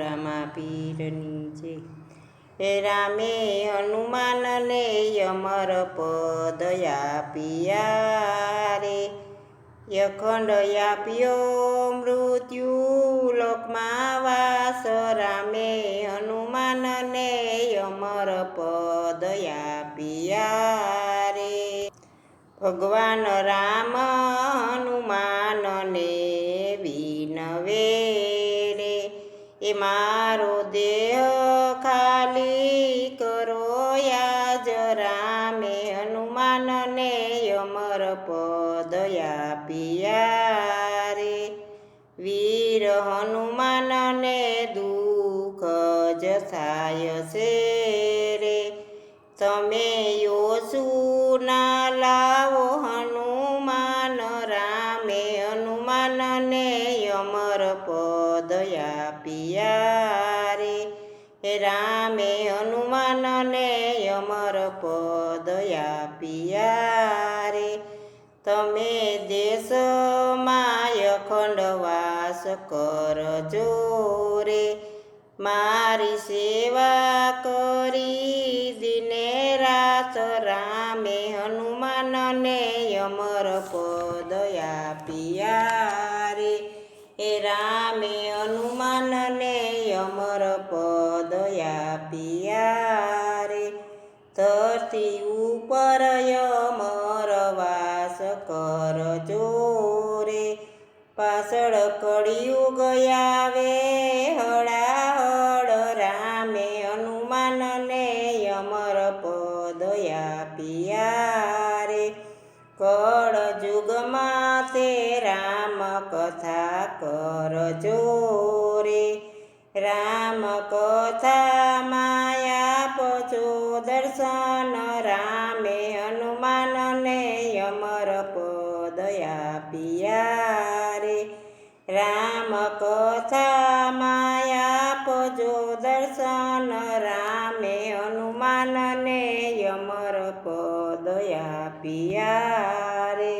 રામા પીરની છે. હે રામે હનુમાનને અમર પદ આપ્યા રે, યખંડ આપ્યો મૃત્યુ લોકમાં વાસ. રામે હનુમાનને અમર પદ આપ્યા રે. ભગવાન રામ હનુમાનને વિનવે રે, એ મારો દેહ ખાલી કરો આજ. રામે હનુમાનને અમર પદ આપ્યા રે. વીર હનુમાનને દુઃખ જ થાય છે રે, તમે યોસુના લાવો હનુમાન. રામે હનુમાનને અમર પદ આપ્યા રે. રામે હનુમાનને અમર પદ આપ્યા રે. તમે દેશમાં અખંડ વાસ કરજો રે, મારી સેવા કરી દિને રાત. રામે હનુમાનને અમર પદ આપ્યા રે. એ રામે હનુમાનને અમર પદ આપ્યા રે. ધરતી ઉપર અમર વાસ કરજો રે, પાછળ કળિયુગ આવે હળાહળ. રામે હનુમાનને અમર પદ આપ્યા રે. કળ યુગમાં તે રામ કથા કરજો રે, રામ કથામાં આપજો દર્શન. રામે હનુમાનને અમર પદ આપ્યા રે. રામ કથામાં આપજો દર્શન. રામે હનુમાનને અમર પદ આપ્યા રે.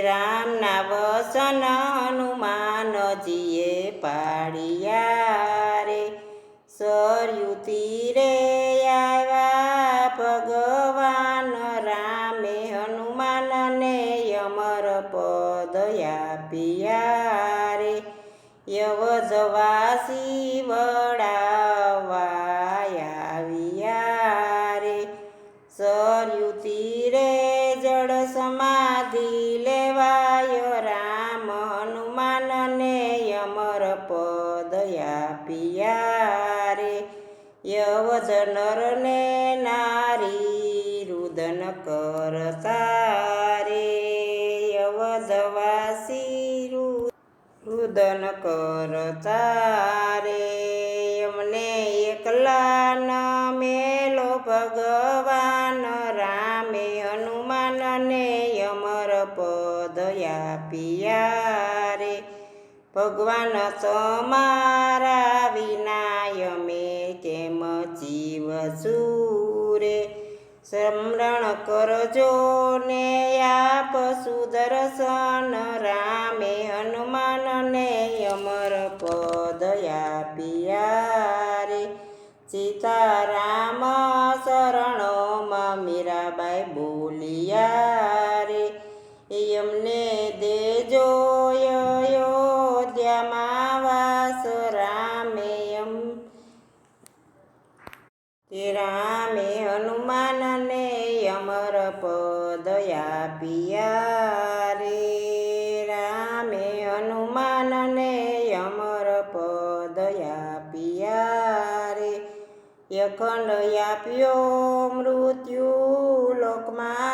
રામના વચન હનુમાનજીએ પાળ્યા રે, સરયુ તીરે આવ્યા ભગવાન. રામે હનુમાનને અમર પદ આપ્યા રે. યવધવાસી વળાવવા આવ્યા રે, સરયુ તીરે જળ સમાધિ લેવાય. રામ હનુમાનને અમર પદ આપ્યા રે. યવધ નરને નારી રુદન કરતા રે, યવધવાસી રુદન કરતા રે. અમને એકલા ન મેલો ભગવાન. રામે હનુમાનને અમર પદ આપ્યા રે. ભગવાન તમારા વિના અમે કેમ જીવશું રે, સ્મરણ કરજો ને આપશું દર્શન. રામે હનુમાનને અમર પદ આપ્યા રે. સીતારામ શરણોમાં મીરાબાઈ બોલિયા રે, એમને દેજો અયોધ્યામાં વાસ. રામે હનુમાનને અમર પદ આપ્યા રે. રામે હનુમાનને અમર પદ આપ્યા રે. યખંડ આપ્યો મૃત્યુ લોકમાં